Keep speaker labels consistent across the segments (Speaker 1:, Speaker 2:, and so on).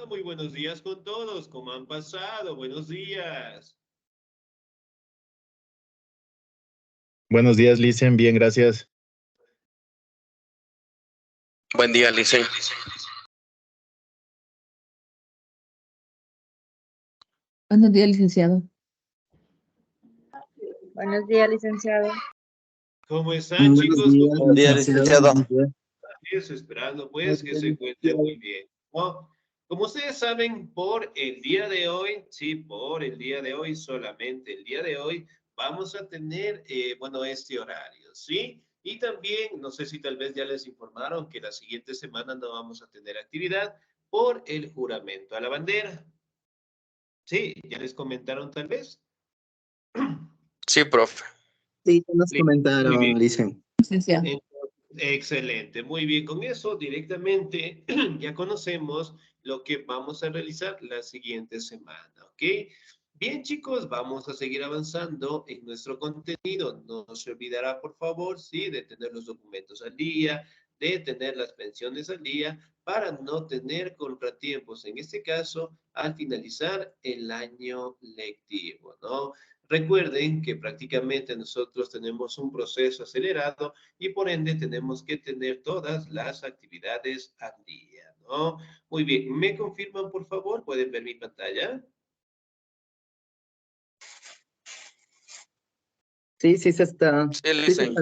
Speaker 1: Muy buenos días con todos. ¿Cómo han pasado? Buenos días.
Speaker 2: Buenos días, Licen. Bien, gracias.
Speaker 3: Buen día, Licen.
Speaker 4: Buenos días, licenciado.
Speaker 5: Buenos días, licenciado.
Speaker 1: ¿Cómo están, chicos?
Speaker 3: Buenos días, licenciado.
Speaker 1: Eso, esperando pues que se encuentren muy bien, ¿no? Como ustedes saben, por el día de hoy, sí, por el día de hoy, solamente el día de hoy, vamos a tener, bueno, este horario, ¿sí? Y también, no sé si tal vez ya les informaron que la siguiente semana no vamos a tener actividad por el juramento a la bandera. Sí, ya les comentaron tal vez.
Speaker 3: Sí, profe.
Speaker 6: Sí, nos
Speaker 1: Muy
Speaker 6: comentaron,
Speaker 1: bien.
Speaker 6: Licen.
Speaker 4: Licenciado.
Speaker 1: Excelente, muy bien. Con eso directamente ya conocemos lo que vamos a realizar la siguiente semana, ¿ok? Bien, chicos, vamos a seguir avanzando en nuestro contenido. No se olvidará, por favor, sí, de tener los documentos al día, de tener las pensiones al día, para no tener contratiempos, en este caso, al finalizar el año lectivo, ¿no? Recuerden que prácticamente nosotros tenemos un proceso acelerado y por ende tenemos que tener todas las actividades al día, ¿no? Muy bien, ¿me confirman, por favor? ¿Pueden ver mi pantalla?
Speaker 6: Sí, sí se está.
Speaker 3: Sí, Licen.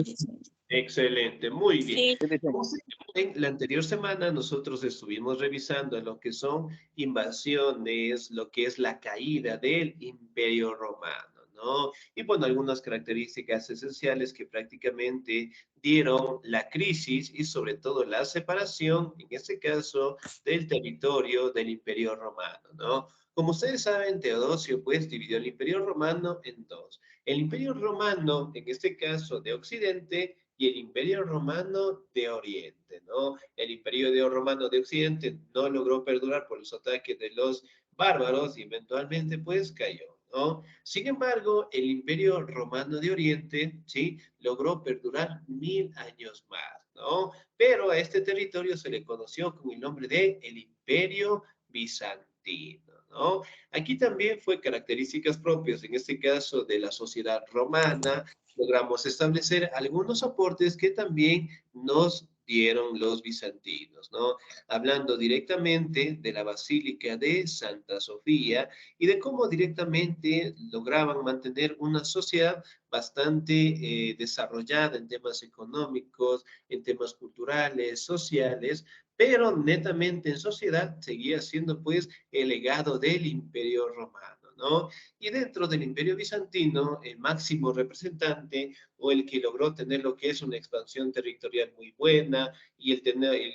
Speaker 1: Excelente, muy bien.
Speaker 5: Sí.
Speaker 1: Como saben, la anterior semana nosotros estuvimos revisando lo que son invasiones, lo que es la caída del Imperio Romano, ¿no? Y bueno, algunas características esenciales que prácticamente dieron la crisis y sobre todo la separación, en este caso, del territorio del Imperio Romano, ¿no? Como ustedes saben, Teodosio pues dividió el Imperio Romano en dos. El Imperio Romano, en este caso de Occidente, y el Imperio Romano de Oriente, ¿no? El Imperio Romano de Occidente no logró perdurar por los ataques de los bárbaros y eventualmente pues cayó, ¿no? Sin embargo, el Imperio Romano de Oriente, ¿sí? Logró perdurar 1000 años más, ¿no? Pero a este territorio se le conoció con el nombre de el Imperio Bizantino, ¿no? Aquí también fue características propias, en este caso de la sociedad romana, logramos establecer algunos aportes que también nos dieron los bizantinos, ¿no? Hablando directamente de la Basílica de Santa Sofía y de cómo directamente lograban mantener una sociedad bastante desarrollada en temas económicos, en temas culturales, sociales, pero netamente en sociedad seguía siendo pues el legado del Imperio Romano, ¿no? Y dentro del Imperio Bizantino, el máximo representante o el que logró tener lo que es una expansión territorial muy buena y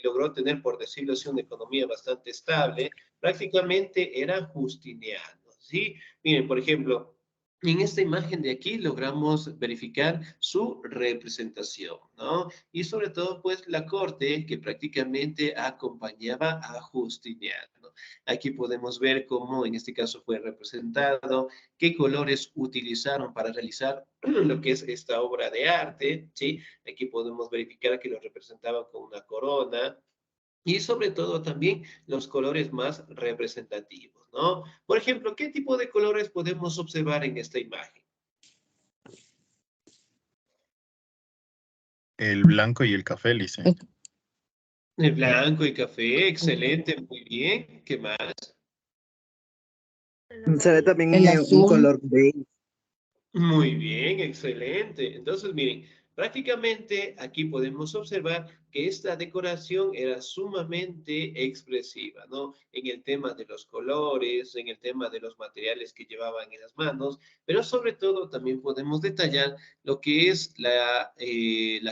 Speaker 1: logró tener, por decirlo así, una economía bastante estable, prácticamente era Justiniano, ¿sí? Miren, por ejemplo, en esta imagen de aquí logramos verificar su representación, ¿no? Y sobre todo, pues, la corte que prácticamente acompañaba a Justiniano. Aquí podemos ver cómo en este caso fue representado, qué colores utilizaron para realizar lo que es esta obra de arte, ¿sí? Aquí podemos verificar que lo representaban con una corona, y sobre todo también los colores más representativos, ¿no? Por ejemplo, ¿qué tipo de colores podemos observar en esta imagen?
Speaker 2: El blanco y el café, Licen.
Speaker 1: El blanco y café, excelente, muy bien. ¿Qué más?
Speaker 6: Se ve también
Speaker 4: El
Speaker 6: un
Speaker 4: azul.
Speaker 6: color beige.
Speaker 1: Muy bien, excelente. Entonces, miren, prácticamente aquí podemos observar que esta decoración era sumamente expresiva, ¿no? En el tema de los colores, en el tema de los materiales que llevaban en las manos, pero sobre todo también podemos detallar lo que es la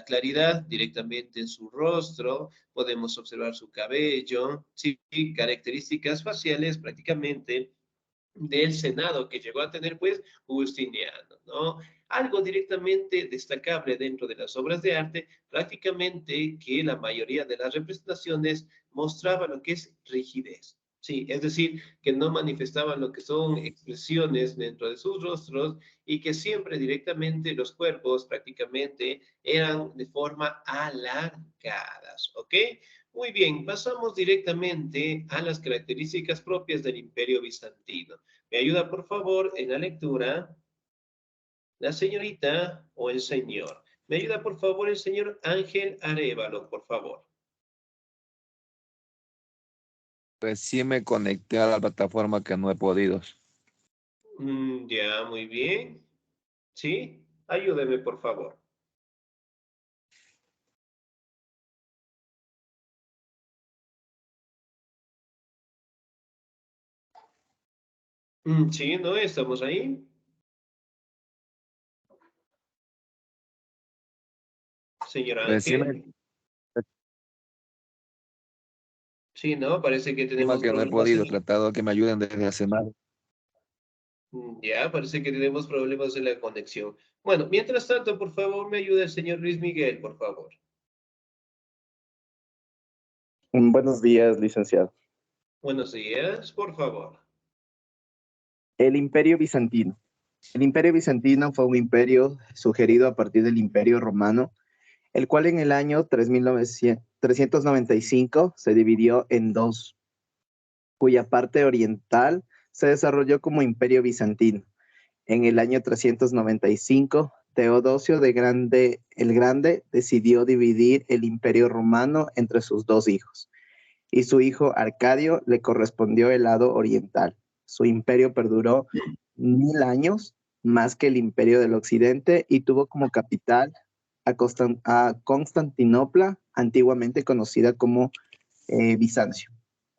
Speaker 1: claridad directamente en su rostro, podemos observar su cabello, sí, características faciales prácticamente del Senado que llegó a tener pues Justiniano, ¿no? Algo directamente destacable dentro de las obras de arte, prácticamente que la mayoría de las representaciones mostraba lo que es rigidez. Sí, es decir, que no manifestaban lo que son expresiones dentro de sus rostros y que siempre directamente los cuerpos prácticamente eran de forma alargadas, ¿ok? Muy bien, pasamos directamente a las características propias del Imperio Bizantino. ¿Me ayuda, por favor, en la lectura? La señorita o el señor. ¿Me ayuda, por favor, el señor Ángel Arévalo, por favor?
Speaker 7: Recién me conecté a la plataforma que no he podido.
Speaker 1: Ya, muy bien. ¿Sí? Ayúdeme, por favor. Sí, ¿no? ¿Estamos ahí? Señor
Speaker 7: Recién
Speaker 1: Ángel.
Speaker 7: me
Speaker 1: Sí, ¿no? Parece que tenemos
Speaker 7: que no he
Speaker 1: problemas
Speaker 7: podido, he
Speaker 1: en...
Speaker 7: tratado de que me ayuden desde hace más.
Speaker 1: Ya, parece que tenemos problemas en la conexión. Bueno, mientras tanto, por favor, me ayuda el señor Luis Miguel, por favor.
Speaker 6: Buenos días, licenciado.
Speaker 1: Buenos días, por favor.
Speaker 6: El Imperio Bizantino. El Imperio Bizantino fue un imperio sugerido a partir del Imperio Romano, el cual en el año 395 se dividió en dos, cuya parte oriental se desarrolló como Imperio Bizantino. En el año 395, Teodosio el Grande decidió dividir el Imperio Romano entre sus dos hijos, y su hijo Arcadio le correspondió el lado oriental. Su imperio perduró 1000 años, más que el Imperio del Occidente, y tuvo como capital a Constantinopla, antiguamente conocida como Bizancio.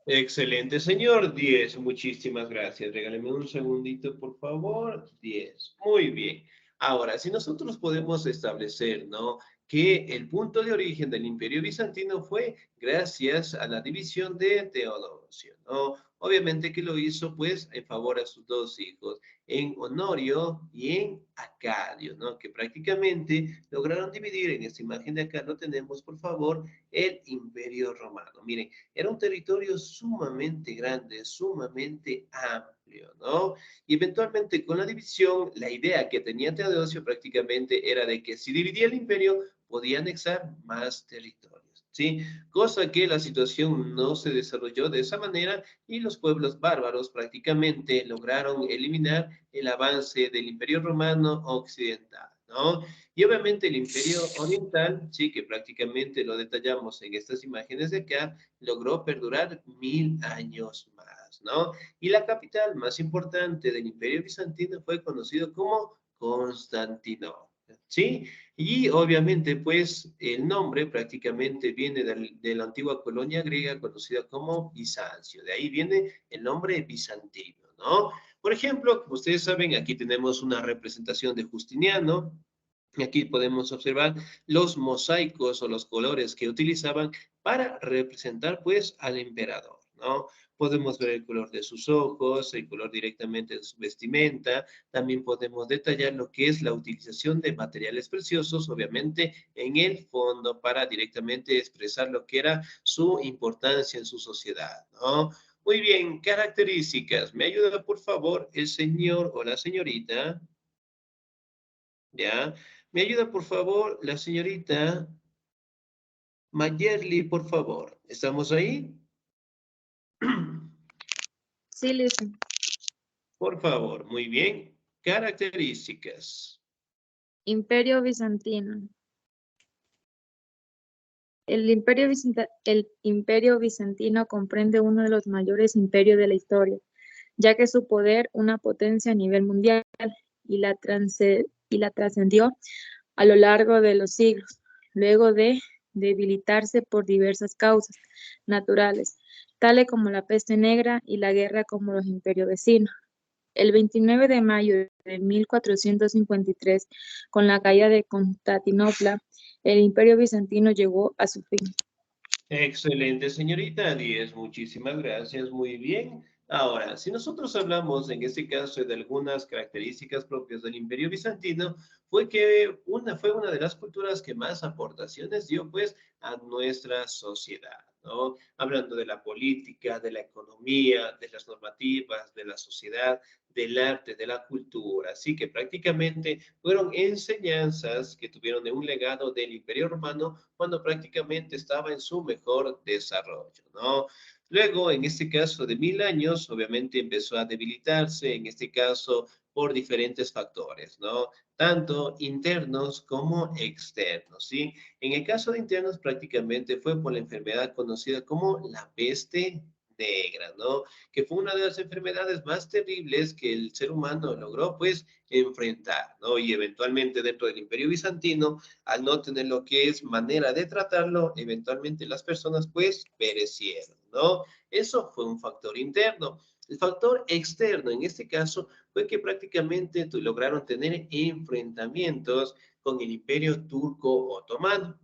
Speaker 1: Excelente, señor. 10. Muchísimas gracias. Regáleme un segundito, por favor. 10. Muy bien. Ahora, si nosotros podemos establecer, ¿no? Que el punto de origen del Imperio Bizantino fue gracias a la división de Teodosio, ¿no? Obviamente que lo hizo, pues, en favor a sus dos hijos, en Honorio y en Acadio, ¿no? Que prácticamente lograron dividir, en esta imagen de acá lo tenemos, por favor, el Imperio Romano. Miren, era un territorio sumamente grande, sumamente amplio, ¿no? Y eventualmente con la división, la idea que tenía Teodosio prácticamente era de que si dividía el imperio, podía anexar más territorios, ¿sí? Cosa que la situación no se desarrolló de esa manera y los pueblos bárbaros prácticamente lograron eliminar el avance del imperio romano occidental, ¿no? Y obviamente el imperio oriental, sí, que prácticamente lo detallamos en estas imágenes de acá, logró perdurar 1000 años más, ¿no? Y la capital más importante del Imperio Bizantino fue conocido como Constantinopla, ¿sí? Y obviamente, pues, el nombre prácticamente viene de la antigua colonia griega conocida como Bizancio. De ahí viene el nombre bizantino, ¿no? Por ejemplo, como ustedes saben, aquí tenemos una representación de Justiniano. Y aquí podemos observar los mosaicos o los colores que utilizaban para representar pues al emperador, ¿no? Podemos ver el color de sus ojos, el color directamente de su vestimenta, también podemos detallar lo que es la utilización de materiales preciosos, obviamente en el fondo para directamente expresar lo que era su importancia en su sociedad, ¿no? Muy bien, características. ¿Me ayuda por favor el señor o la señorita? ¿Ya? ¿Me ayuda, por favor, la señorita Mayerly, por favor? ¿Estamos ahí?
Speaker 5: Sí, licenciado.
Speaker 1: Por favor, muy bien. Características.
Speaker 5: Imperio Bizantino. El Imperio Bizantino comprende uno de los mayores imperios de la historia, ya que su poder, una potencia a nivel mundial, y la trascendió a lo largo de los siglos, luego de debilitarse por diversas causas naturales, tales como la peste negra y la guerra con los imperios vecinos. El 29 de mayo de 1453, con la caída de Constantinopla, el Imperio Bizantino llegó a su fin.
Speaker 1: Excelente, señorita 10. Muchísimas gracias. Muy bien. Ahora, si nosotros hablamos en este caso de algunas características propias del Imperio Bizantino, fue una de las culturas que más aportaciones dio pues a nuestra sociedad, ¿no? Hablando de la política, de la economía, de las normativas, de la sociedad, del arte, de la cultura. Así que prácticamente fueron enseñanzas que tuvieron de un legado del Imperio Romano cuando prácticamente estaba en su mejor desarrollo, ¿no? Luego, en este caso de 1000 años, obviamente empezó a debilitarse, en este caso por diferentes factores, ¿no? Tanto internos como externos, ¿sí? En el caso de internos, prácticamente fue por la enfermedad conocida como la peste negra, ¿no? Que fue una de las enfermedades más terribles que el ser humano logró, pues, enfrentar, ¿no? Y eventualmente dentro del Imperio Bizantino, al no tener lo que es manera de tratarlo, eventualmente las personas, pues, perecieron, ¿no? Eso fue un factor interno. El factor externo, en este caso, fue que prácticamente lograron tener enfrentamientos con el Imperio Turco Otomano.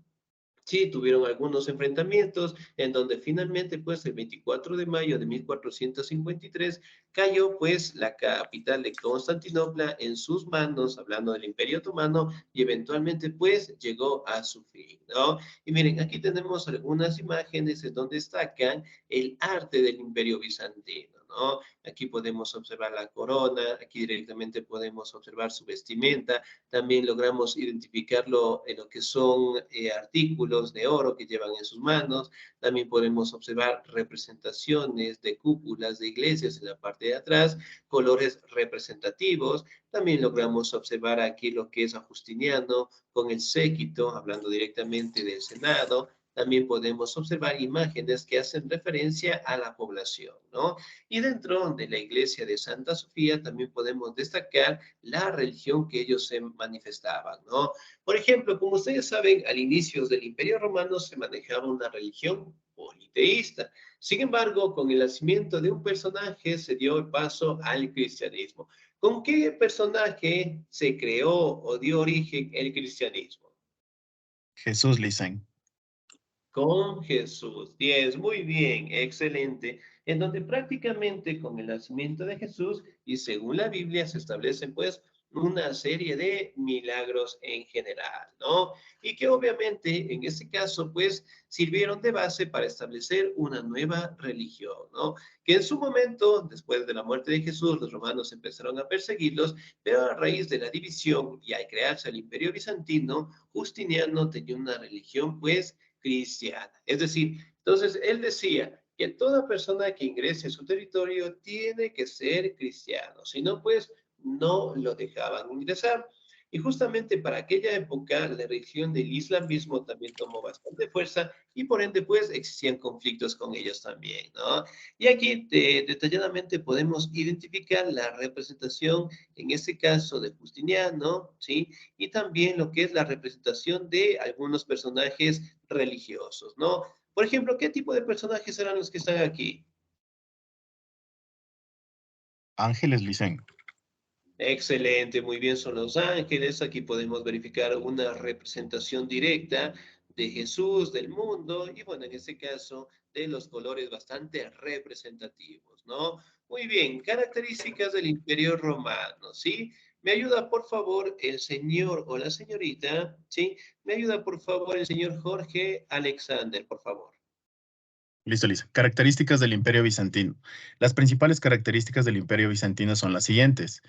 Speaker 1: Sí, tuvieron algunos enfrentamientos en donde finalmente, pues, el 24 de mayo de 1453 cayó, pues, la capital de Constantinopla en sus manos, hablando del Imperio Otomano, y eventualmente, pues, llegó a su fin, ¿no? Y miren, aquí tenemos algunas imágenes en donde destacan el arte del Imperio Bizantino, ¿no? Aquí podemos observar la corona, aquí directamente podemos observar su vestimenta, también logramos identificarlo en lo que son artículos de oro que llevan en sus manos. También podemos observar representaciones de cúpulas de iglesias en la parte de atrás, colores representativos. También logramos observar aquí lo que es a Justiniano con el séquito, hablando directamente del Senado. También podemos observar imágenes que hacen referencia a la población, ¿no? Y dentro de la iglesia de Santa Sofía también podemos destacar la religión que ellos se manifestaban, ¿no? Por ejemplo, como ustedes saben, al inicio del Imperio Romano se manejaba una religión politeísta. Sin embargo, con el nacimiento de un personaje se dio el paso al cristianismo. ¿Con qué personaje se creó o dio origen el cristianismo?
Speaker 2: Jesús, Licen.
Speaker 1: Con Jesús. 10, muy bien, excelente. En donde prácticamente con el nacimiento de Jesús y según la Biblia se establecen pues una serie de milagros en general, ¿no? Y que obviamente en este caso pues sirvieron de base para establecer una nueva religión, ¿no? Que en su momento, después de la muerte de Jesús, los romanos empezaron a perseguirlos, pero a raíz de la división y al crearse el Imperio Bizantino, Justiniano tenía una religión pues cristiana. Es decir, entonces él decía que toda persona que ingrese a su territorio tiene que ser cristiano, si no, pues no lo dejaban ingresar. Y justamente para aquella época la religión del islamismo también tomó bastante fuerza y por ende pues existían conflictos con ellos también, ¿no? Y aquí detalladamente podemos identificar la representación, en este caso de Justiniano, ¿sí? Y también lo que es la representación de algunos personajes religiosos, ¿no? Por ejemplo, ¿qué tipo de personajes serán los que están aquí?
Speaker 2: Ángeles, Licen.
Speaker 1: Excelente, muy bien, son los ángeles. Aquí podemos verificar una representación directa de Jesús, del mundo, y bueno, en este caso, de los colores bastante representativos, ¿no? Muy bien, características del Imperio Romano, ¿sí? Me ayuda, por favor, el señor o la señorita, ¿sí? Me ayuda, por favor, el señor Jorge Alexander, por favor.
Speaker 2: Listo, listo. Características del Imperio Bizantino. Las principales características del Imperio Bizantino son las siguientes.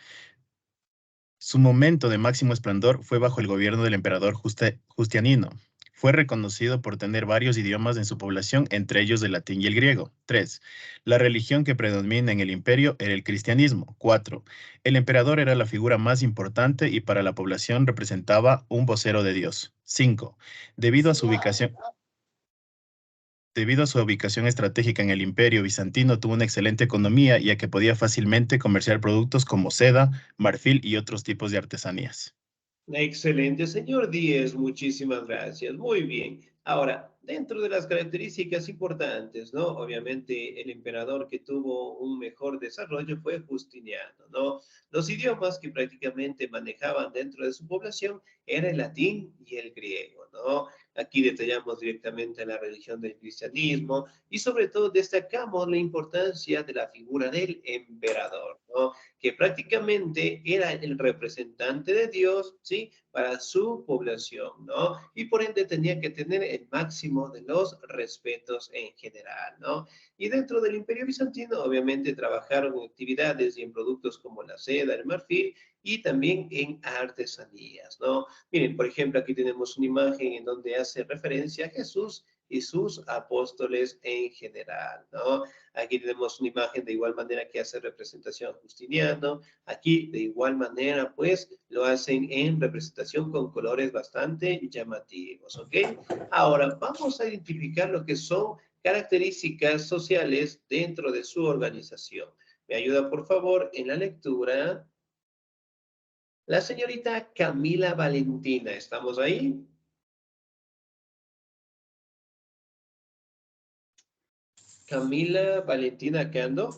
Speaker 2: Su momento de máximo esplendor fue bajo el gobierno del emperador Justianino. Fue reconocido por tener varios idiomas en su población, entre ellos el latín y el griego. 3. La religión que predomina en el imperio era el cristianismo. 4. El emperador era la figura más importante y para la población representaba un vocero de Dios. 5. Debido a su ubicación, Debido a su ubicación estratégica en el Imperio Bizantino, tuvo una excelente economía, ya que podía fácilmente comerciar productos como seda, marfil y otros tipos de artesanías.
Speaker 1: Excelente, señor Díez, muchísimas gracias. Muy bien. Ahora, dentro de las características importantes, ¿no? Obviamente el emperador que tuvo un mejor desarrollo fue Justiniano, ¿no? Los idiomas que prácticamente manejaban dentro de su población era el latín y el griego, ¿no? Aquí detallamos directamente la religión del cristianismo y sobre todo destacamos la importancia de la figura del emperador, ¿no? Que prácticamente era el representante de Dios, ¿sí? Para su población, ¿no? Y por ende tenía que tener el máximo de los respetos en general, ¿no? Y dentro del Imperio Bizantino, obviamente, trabajaron en actividades y en productos como la seda, el marfil y también en artesanías, ¿no? Miren, por ejemplo, aquí tenemos una imagen en donde hace referencia a Jesús y sus apóstoles en general, ¿no? Aquí tenemos una imagen de igual manera que hace representación a Justiniano. Aquí, de igual manera, pues, lo hacen en representación con colores bastante llamativos, ¿ok? Ahora, vamos a identificar lo que son características sociales dentro de su organización. ¿Me ayuda, por favor, en la lectura? La señorita Camila Valentina, ¿estamos ahí? Camila Valentina, ¿qué ando?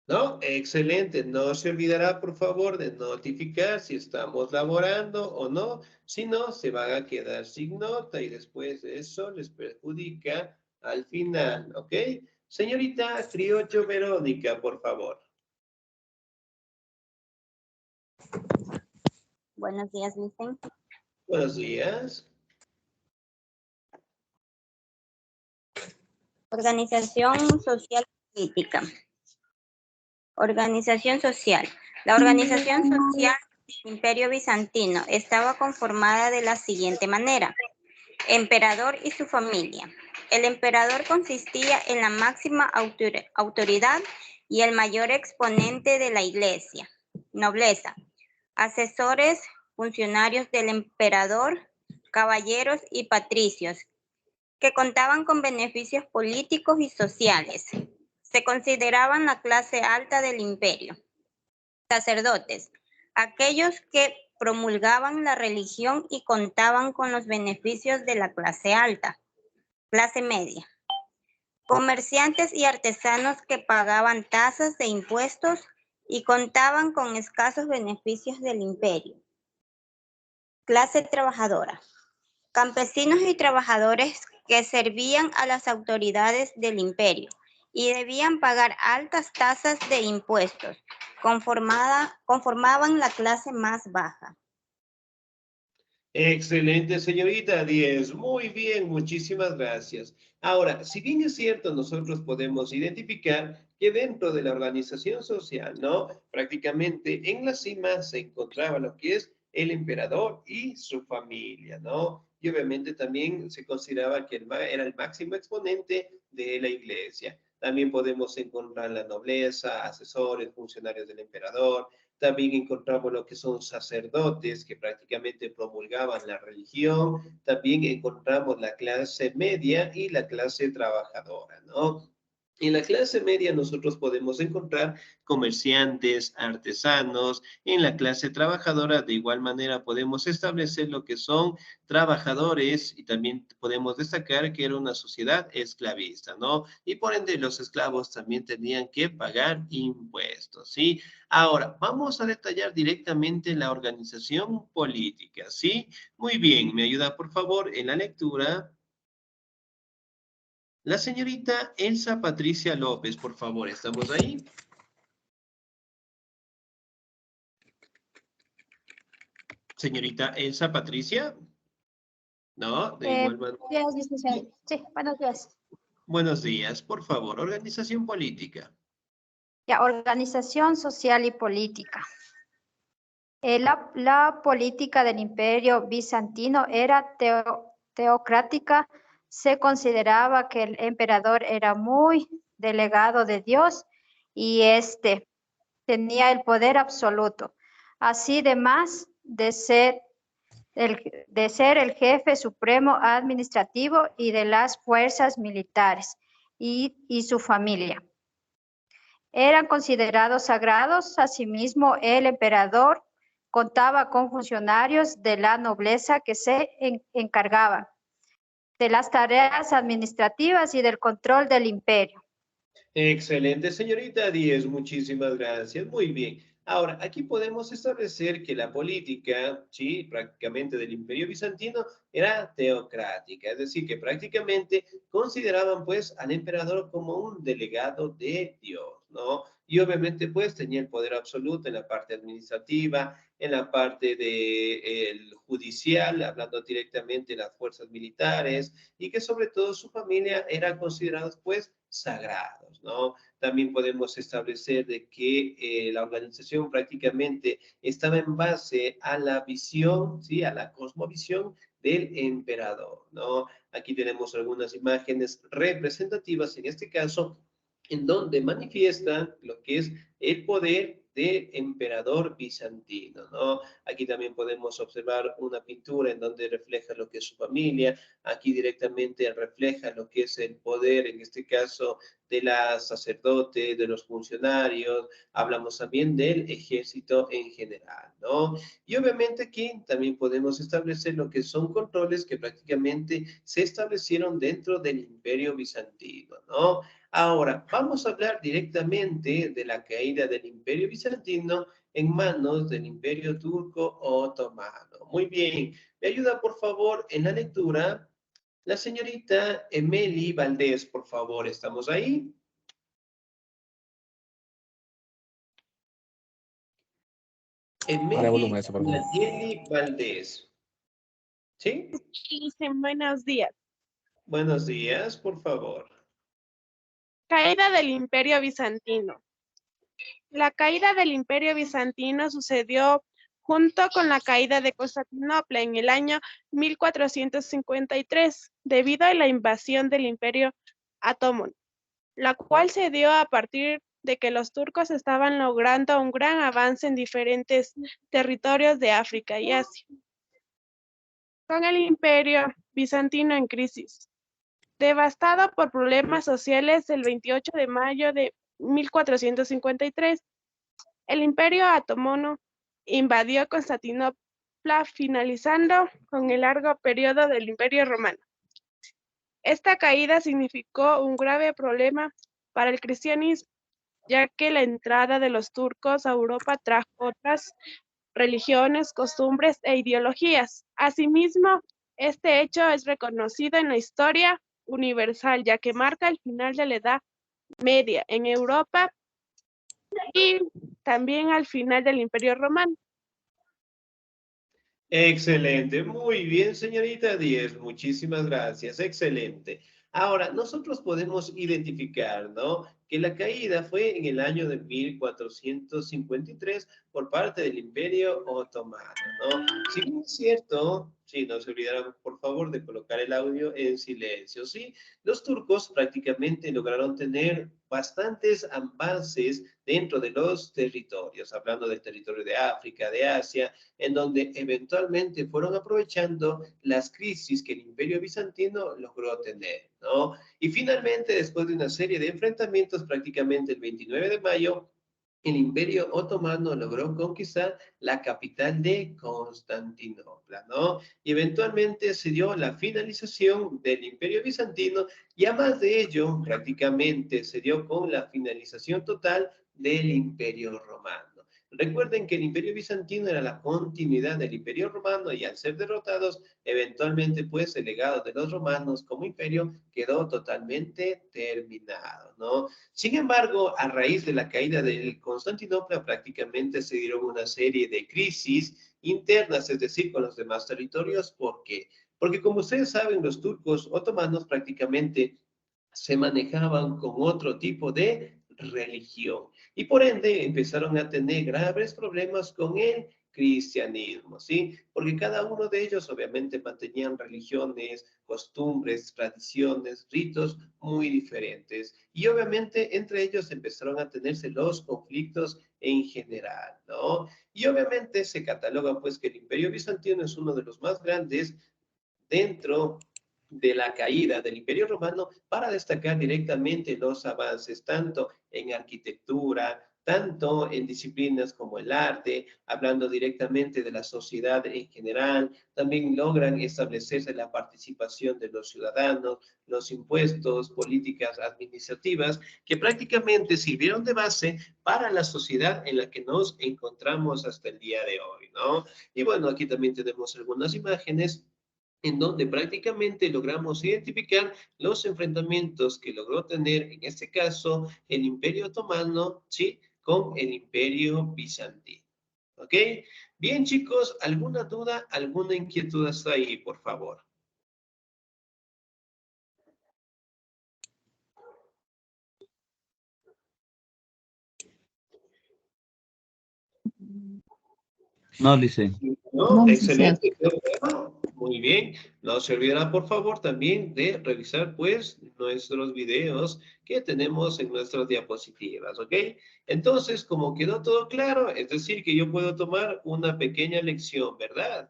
Speaker 1: ¿No? Excelente. No se olvidará, por favor, de notificar si estamos laborando o no. Si no, se van a quedar sin nota y después de eso les perjudica al final, ¿ok? Señorita Criollo Verónica, por favor.
Speaker 8: Buenos días, Vicen.
Speaker 1: Buenos días.
Speaker 8: Organización social política. Organización social. La organización social del Imperio Bizantino estaba conformada de la siguiente manera. Emperador y su familia. El emperador consistía en la máxima autoridad y el mayor exponente de la iglesia. Nobleza. Asesores, funcionarios del emperador, caballeros y patricios, que contaban con beneficios políticos y sociales. Se consideraban la clase alta del imperio. Sacerdotes, aquellos que promulgaban la religión y contaban con los beneficios de la clase alta. Clase media. Comerciantes y artesanos que pagaban tasas de impuestos y contaban con escasos beneficios del imperio. Clase trabajadora. Campesinos y trabajadores que servían a las autoridades del imperio y debían pagar altas tasas de impuestos, conformaban la clase más baja.
Speaker 1: Excelente, señorita 10. Muy bien, muchísimas gracias. Ahora, si bien es cierto, nosotros podemos identificar que dentro de la organización social, ¿no? Prácticamente en la cima se encontraba lo que es el emperador y su familia, ¿no? Y obviamente también se consideraba que era el máximo exponente de la iglesia. También podemos encontrar la nobleza, asesores, funcionarios del emperador. También encontramos lo que son sacerdotes que prácticamente promulgaban la religión. También encontramos la clase media y la clase trabajadora, ¿no? En la clase media nosotros podemos encontrar comerciantes, artesanos. En la clase trabajadora, de igual manera, podemos establecer lo que son trabajadores y también podemos destacar que era una sociedad esclavista, ¿no? Y por ende los esclavos también tenían que pagar impuestos, ¿sí? Ahora, vamos a detallar directamente la organización política, ¿sí? Muy bien, ¿me ayuda por favor en la lectura? La señorita Elsa Patricia López, por favor, ¿estamos ahí? Señorita Elsa Patricia. No, de igual manera.
Speaker 9: Buenos días, licenciado. Sí, buenos días.
Speaker 1: Buenos días, por favor, organización política.
Speaker 9: Ya, organización social y política. La política del Imperio Bizantino era teocrática. Se consideraba que el emperador era muy delegado de Dios y tenía el poder absoluto. Así, además de ser el jefe supremo administrativo y de las fuerzas militares y su familia. Eran considerados sagrados. Asimismo, el emperador contaba con funcionarios de la nobleza que se encargaban de las tareas administrativas y del control del imperio.
Speaker 1: Excelente, señorita 10, muchísimas gracias. Muy bien. Ahora, aquí podemos establecer que la política, sí, prácticamente del Imperio Bizantino era teocrática, es decir, que prácticamente consideraban pues al emperador como un delegado de Dios, ¿no? Y obviamente pues tenía el poder absoluto en la parte administrativa, en la parte de, el judicial, hablando directamente de las fuerzas militares, y que sobre todo su familia era considerada pues sagrados, ¿no? También podemos establecer de que la organización prácticamente estaba en base a la visión, ¿sí? A la cosmovisión del emperador, ¿no? Aquí tenemos algunas imágenes representativas, en este caso, en donde manifiestan lo que es el poder de emperador bizantino, ¿no? Aquí también podemos observar una pintura en donde refleja lo que es su familia, aquí directamente refleja lo que es el poder, en este caso, de la sacerdote, de los funcionarios, hablamos también del ejército en general, ¿no? Y obviamente aquí también podemos establecer lo que son controles que prácticamente se establecieron dentro del Imperio Bizantino, ¿no? Ahora, vamos a hablar directamente de la caída del Imperio Bizantino en manos del Imperio Turco Otomano. Muy bien, me ayuda por favor en la lectura la señorita Emily Valdés, por favor, ¿estamos ahí?
Speaker 7: Para volumen
Speaker 1: Emily
Speaker 7: eso, por favor.
Speaker 1: Nayeli Valdés. ¿Sí?
Speaker 10: Dicen buenos días.
Speaker 1: Buenos días, por favor.
Speaker 10: Caída del Imperio Bizantino. La caída del Imperio Bizantino sucedió junto con la caída de Constantinopla en el año 1453, debido a la invasión del Imperio Otomano, la cual se dio a partir de que los turcos estaban logrando un gran avance en diferentes territorios de África y Asia. Con el Imperio Bizantino en crisis. Devastado por problemas sociales, el 28 de mayo de 1453, el Imperio Otomano invadió Constantinopla, finalizando con el largo periodo del Imperio Romano. Esta caída significó un grave problema para el cristianismo, ya que la entrada de los turcos a Europa trajo otras religiones, costumbres e ideologías. Asimismo, este hecho es reconocido en la historia universal, ya que marca el final de la Edad Media en Europa y también al final del Imperio Romano.
Speaker 1: Excelente, muy bien, señorita Díez, muchísimas gracias, excelente. Ahora, nosotros podemos identificar, ¿no? Que la caída fue en el año de 1453 por parte del Imperio Otomano, ¿no? Si bien es cierto, sí, no se olvidaran, por favor, de colocar el audio en silencio, ¿sí? Los turcos prácticamente lograron tener bastantes avances dentro de los territorios, hablando del territorio de África, de Asia, en donde eventualmente fueron aprovechando las crisis que el Imperio Bizantino logró tener, ¿no? Y finalmente, después de una serie de enfrentamientos, prácticamente el 29 de mayo, el Imperio Otomano logró conquistar la capital de Constantinopla, ¿no? Y eventualmente se dio la finalización del Imperio Bizantino y además de ello, prácticamente se dio con la finalización total del Imperio Romano. Recuerden que el Imperio Bizantino era la continuidad del Imperio Romano y al ser derrotados, eventualmente pues el legado de los romanos como imperio quedó totalmente terminado, ¿no? Sin embargo, a raíz de la caída de Constantinopla prácticamente se dieron una serie de crisis internas, es decir, con los demás territorios. ¿Por qué? Porque como ustedes saben, los turcos otomanos prácticamente se manejaban con otro tipo de religión y por ende empezaron a tener graves problemas con el cristianismo, ¿sí? Porque cada uno de ellos obviamente mantenían religiones, costumbres, tradiciones, ritos muy diferentes y obviamente entre ellos empezaron a tenerse los conflictos en general, ¿no? Y obviamente se cataloga pues que el Imperio Bizantino es uno de los más grandes dentro de la caída del Imperio Romano para destacar directamente los avances tanto en arquitectura, tanto en disciplinas como el arte, hablando directamente de la sociedad en general. También logran establecerse la participación de los ciudadanos, los impuestos, políticas administrativas, que prácticamente sirvieron de base para la sociedad en la que nos encontramos hasta el día de hoy, ¿no? Y bueno, aquí también tenemos algunas imágenes en donde prácticamente logramos identificar los enfrentamientos que logró tener, en este caso, el Imperio Otomano, ¿sí?, con el Imperio Bizantino. ¿Ok? Bien, chicos, ¿alguna duda, alguna inquietud hasta ahí, por favor?
Speaker 11: No, Licen.
Speaker 1: No,
Speaker 4: No,
Speaker 1: excelente. Muy bien. No se olvidará, por favor, también de revisar, pues, nuestros videos que tenemos en nuestras diapositivas, ¿ok? Entonces, como quedó todo claro, es decir, que yo puedo tomar una pequeña lección, ¿verdad?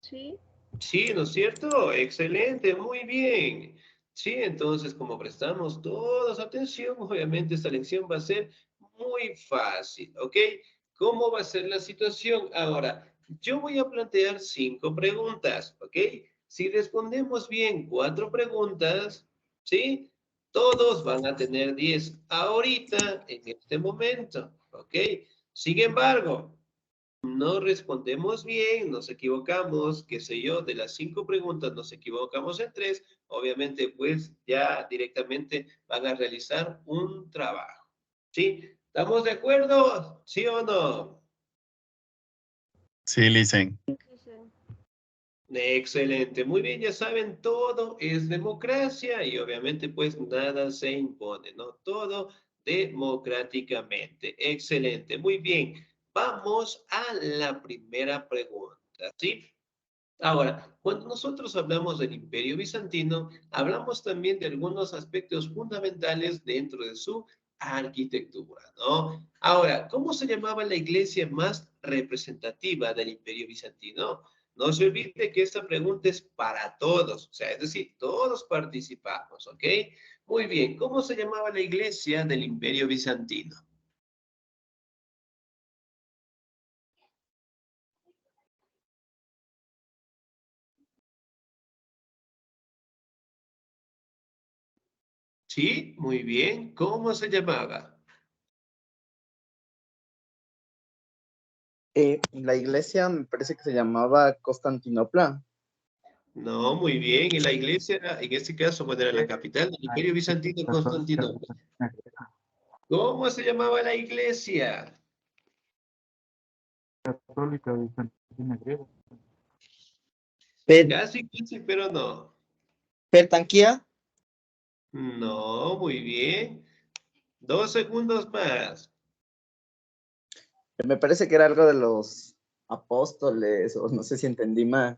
Speaker 10: Sí.
Speaker 1: Sí, ¿no es cierto? Excelente, muy bien. Sí, entonces, como prestamos todos atención, obviamente esta lección va a ser muy fácil, ¿ok? ¿Cómo va a ser la situación? Ahora, yo voy a plantear 5 preguntas, ¿ok? Si respondemos bien 4 preguntas, ¿sí? Todos van a tener 10 ahorita, en este momento, ¿ok? Sin embargo, no respondemos bien, nos equivocamos, qué sé yo, de las 5 preguntas nos equivocamos en 3, obviamente pues ya directamente van a realizar un trabajo. ¿Sí? ¿Estamos de acuerdo? ¿Sí o no?
Speaker 2: Sí, Licen.
Speaker 1: Excelente, muy bien, ya saben, todo es democracia y obviamente pues nada se impone, ¿no? Todo democráticamente. Excelente, muy bien. Vamos a la primera pregunta, ¿sí? Ahora, cuando nosotros hablamos del Imperio Bizantino, hablamos también de algunos aspectos fundamentales dentro de su arquitectura, ¿no? Ahora, ¿cómo se llamaba la iglesia más representativa del Imperio Bizantino? No se olvide que esta pregunta es para todos, o sea, es decir, todos participamos, ¿ok? Muy bien, ¿cómo se llamaba la iglesia del Imperio Bizantino? Sí, muy bien, ¿cómo se llamaba?
Speaker 6: La iglesia me parece que se llamaba Constantinopla.
Speaker 1: No, muy bien. Y la iglesia, en este caso, bueno, era la capital del Imperio Bizantino, Constantinopla. ¿Cómo se llamaba la iglesia?
Speaker 11: Católica bizantina griega.
Speaker 1: Casi, casi, pero no.
Speaker 6: Pertanquía.
Speaker 1: No, muy bien. 2 segundos más.
Speaker 6: Me parece que era algo de los apóstoles, o no sé si entendí mal.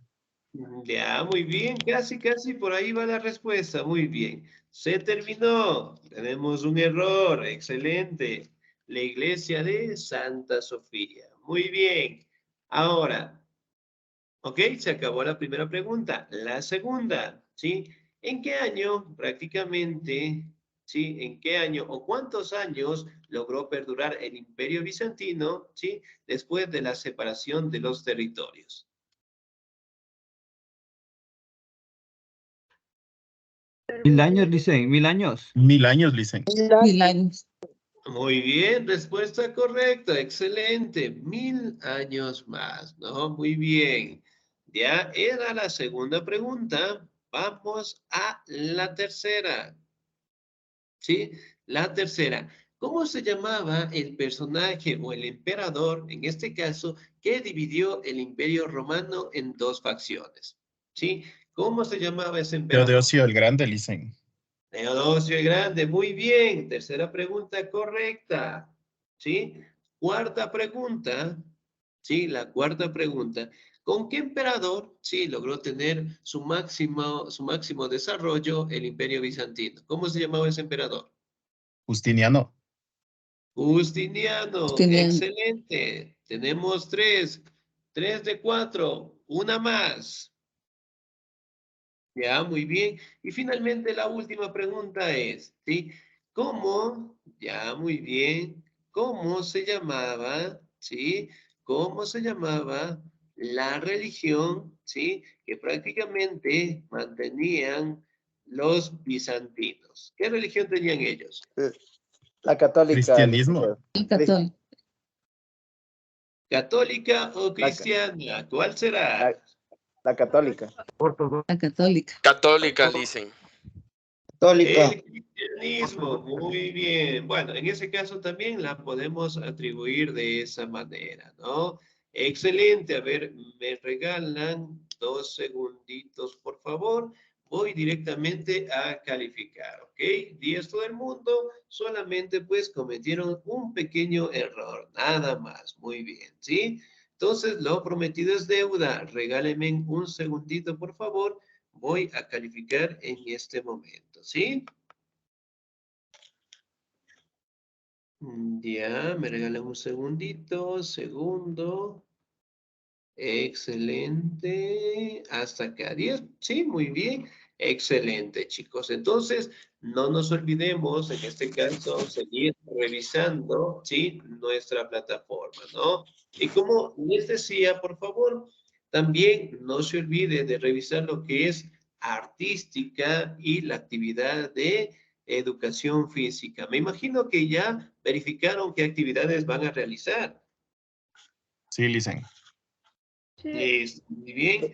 Speaker 1: Ya, muy bien. Casi, casi, por ahí va la respuesta. Muy bien. Se terminó. Tenemos un error. Excelente. La iglesia de Santa Sofía. Muy bien. Ahora, ok, se acabó la primera pregunta. La segunda, ¿sí? ¿En qué año prácticamente, sí? ¿En qué año o cuántos años logró perdurar el Imperio Bizantino, ¿sí? Después de la separación de los territorios.
Speaker 11: 1000 años, Licen, 1000 años.
Speaker 2: 1000 años, Licen.
Speaker 4: 1000 años.
Speaker 1: Muy bien, respuesta correcta, excelente. 1000 años más, ¿no? Muy bien. Ya era la segunda pregunta. Vamos a la tercera. ¿Sí? La tercera. ¿Cómo se llamaba el personaje o el emperador, en este caso, que dividió el Imperio Romano en 2 facciones? ¿Sí? ¿Cómo se llamaba ese emperador?
Speaker 2: Teodosio el Grande, Licen.
Speaker 1: Teodosio el Grande, muy bien. Tercera pregunta correcta. ¿Sí? Cuarta pregunta. Sí, la cuarta pregunta. ¿Con qué emperador, sí, logró tener su máximo desarrollo el Imperio Bizantino? ¿Cómo se llamaba ese emperador?
Speaker 2: Justiniano.
Speaker 1: Justiniano,
Speaker 4: Justiniano.
Speaker 1: excelente. Tenemos 3. 3 de 4. Una más. Ya, muy bien. Y finalmente la última pregunta es, ¿sí? ¿Cómo? Ya, muy bien. ¿Cómo se llamaba, sí? ¿Cómo se llamaba la religión, sí? Que prácticamente mantenían los bizantinos. ¿Qué religión tenían ellos?
Speaker 6: La católica,
Speaker 2: Cristianismo.
Speaker 6: licenciado.
Speaker 4: El católico.
Speaker 1: ¿Católica o cristiana? ¿Cuál será?
Speaker 6: La católica.
Speaker 4: La católica.
Speaker 3: Católica, dicen.
Speaker 1: El cristianismo, muy bien. Bueno, en ese caso también la podemos atribuir de esa manera, ¿no? Excelente. A ver, me regalan 2 segunditos, por favor. Voy directamente a calificar, ¿ok? 10 todo el mundo, solamente pues cometieron un pequeño error, nada más. Muy bien, ¿sí? Entonces, lo prometido es deuda. Regálenme un segundito, por favor. Voy a calificar en este momento, ¿sí? Ya, me regalan un segundito, segundo. Excelente. Hasta acá, 10. Sí, muy bien. Excelente, chicos. Entonces, no nos olvidemos, en este caso, seguir revisando, ¿sí? Nuestra plataforma, ¿no? Y como les decía, por favor, también no se olvide de revisar lo que es artística y la actividad de educación física. Me imagino que ya verificaron qué actividades van a realizar.
Speaker 2: Sí, Licen.
Speaker 1: Muy bien.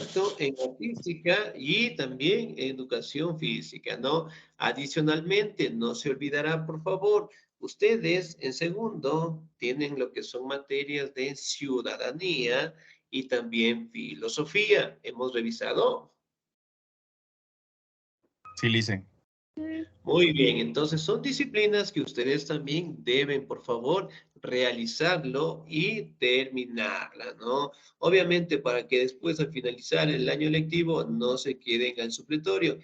Speaker 1: Esto en artística y también educación física, ¿no? Adicionalmente, no se olvidará, por favor, ustedes en segundo tienen lo que son materias de ciudadanía y también filosofía. ¿Hemos revisado?
Speaker 2: Sí, Licen.
Speaker 1: Muy bien, entonces son disciplinas que ustedes también deben, por favor, realizarlo y terminarla, ¿no? Obviamente para que después al finalizar el año lectivo no se queden al supletorio.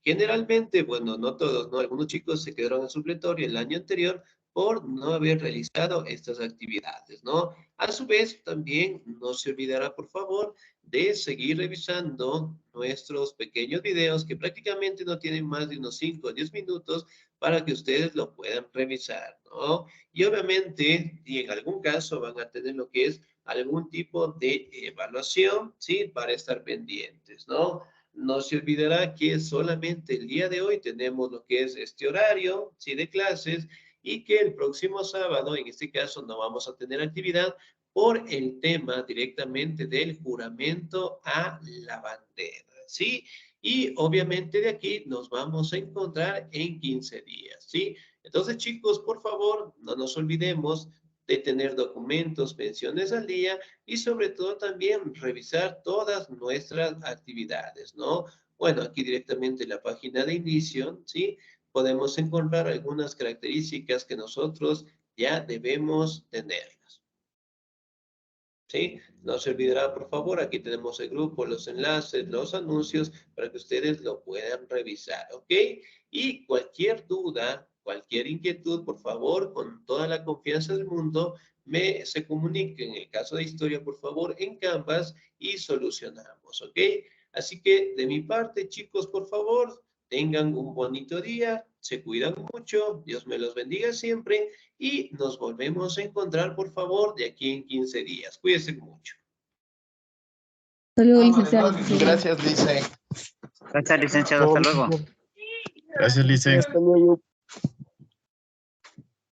Speaker 1: Generalmente, bueno, no todos, ¿no? Algunos chicos se quedaron en supletorio el año anterior por no haber realizado estas actividades, ¿no? A su vez, también no se olvidará, por favor, de seguir revisando nuestros pequeños videos que prácticamente no tienen más de unos 5 o 10 minutos para que ustedes lo puedan revisar, ¿no? Y obviamente, y en algún caso van a tener lo que es algún tipo de evaluación, ¿sí? Para estar pendientes, ¿no? No se olvidará que solamente el día de hoy tenemos lo que es este horario, ¿sí? De clases y que el próximo sábado, en este caso, no vamos a tener actividad por el tema directamente del juramento a la bandera, ¿sí? Y obviamente de aquí nos vamos a encontrar en 15 días, ¿sí? Entonces, chicos, por favor, no nos olvidemos de tener documentos, pensiones al día y sobre todo también revisar todas nuestras actividades, ¿no? Bueno, aquí directamente en la página de inicio, ¿sí? Podemos encontrar algunas características que nosotros ya debemos tenerlas. ¿Sí? No se olvidará, por favor, aquí tenemos el grupo, los enlaces, los anuncios, para que ustedes lo puedan revisar, ¿ok? Y cualquier duda, cualquier inquietud, por favor, con toda la confianza del mundo, se comunique en el caso de historia, por favor, en Canvas y solucionamos, ¿ok? Así que de mi parte, chicos, por favor, tengan un bonito día, se cuidan mucho, Dios me los bendiga siempre y nos volvemos a encontrar, por favor, de aquí en 15 días. Cuídense mucho.
Speaker 4: Hasta luego, licenciado.
Speaker 6: Gracias, Lice.
Speaker 11: Gracias, licenciado. Hasta luego.
Speaker 2: Gracias, Licen.
Speaker 6: Hasta luego.